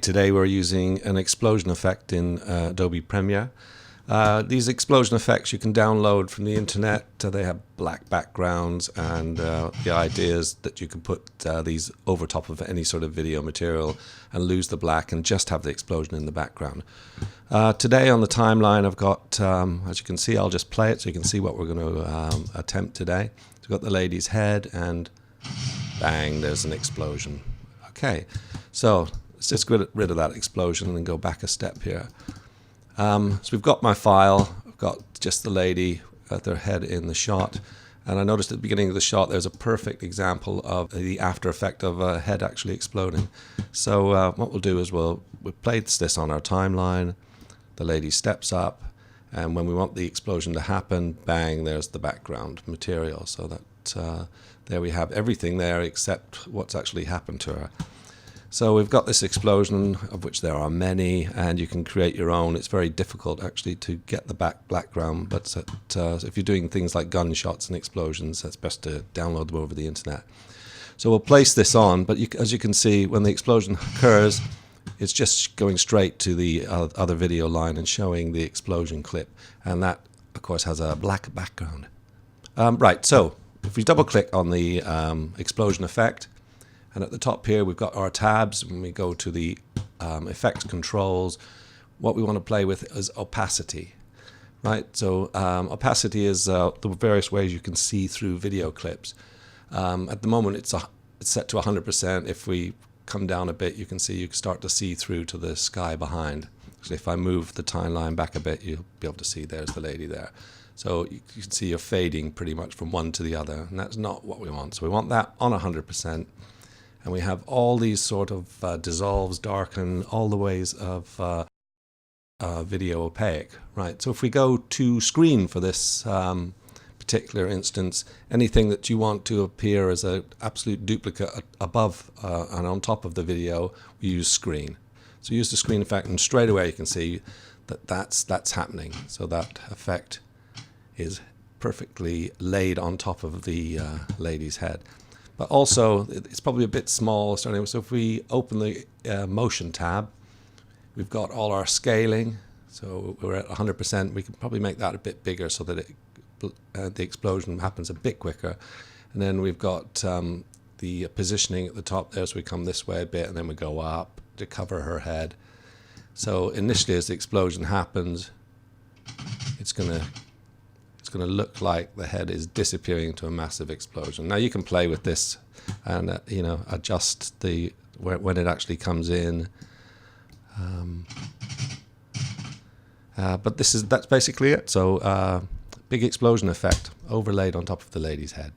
Today we're using an explosion effect in Adobe Premiere. These explosion effects you can download from the internet. They have black backgrounds, and the idea is that you can put these over top of any sort of video material and lose the black and just have the explosion in the background. Today on the timeline I've got, as you can see, I'll just play it so you can see what we're going to attempt today. So we've got the lady's head and bang, there's an explosion. Okay, so let's just get rid of that explosion and go back a step here. So we've got my file, I've got just the lady at their head in the shot, and I noticed at the beginning of the shot there's a perfect example of the after effect of a head actually exploding. So what we'll do is we'll place this on our timeline, the lady steps up, and when we want the explosion to happen, bang, there's the background material. So that there we have everything there except what's actually happened to her. So we've got this explosion, of which there are many, and you can create your own. It's very difficult actually to get the background, but if you're doing things like gunshots and explosions, that's best to download them over the internet. So we'll place this on, but as you can see, when the explosion occurs, it's just going straight to the other video line and showing the explosion clip, and that of course has a black background. Right, so if we double click on the explosion effect, and at the top here we've got our tabs. When we go to the effects controls, what we want to play with is opacity. Right, so opacity is the various ways you can see through video clips. At the moment it's set to 100%. If we come down a bit, you can start to see through to the sky behind. So if I move the timeline back a bit, you'll be able to see there's the lady there. So you can see you're fading pretty much from one to the other, and that's not what we want. So we want that on 100%. And we have all these sort of dissolves, darken, all the ways of video opaque. Right, so if we go to screen for this particular instance, anything that you want to appear as an absolute duplicate above and on top of the video, we use screen. So use the screen effect, and straight away you can see that that's happening. So that effect is perfectly laid on top of the lady's head. But also, it's probably a bit small. So if we open the motion tab, we've got all our scaling. So we're at 100%. We can probably make that a bit bigger so that the explosion happens a bit quicker. And then we've got the positioning at the top there. So we come this way a bit, and then we go up to cover her head. So initially, as the explosion happens, it's going to look like the head is disappearing into a massive explosion. Now you can play with this and adjust when it actually comes in. But that's basically it. So big explosion effect overlaid on top of the lady's head.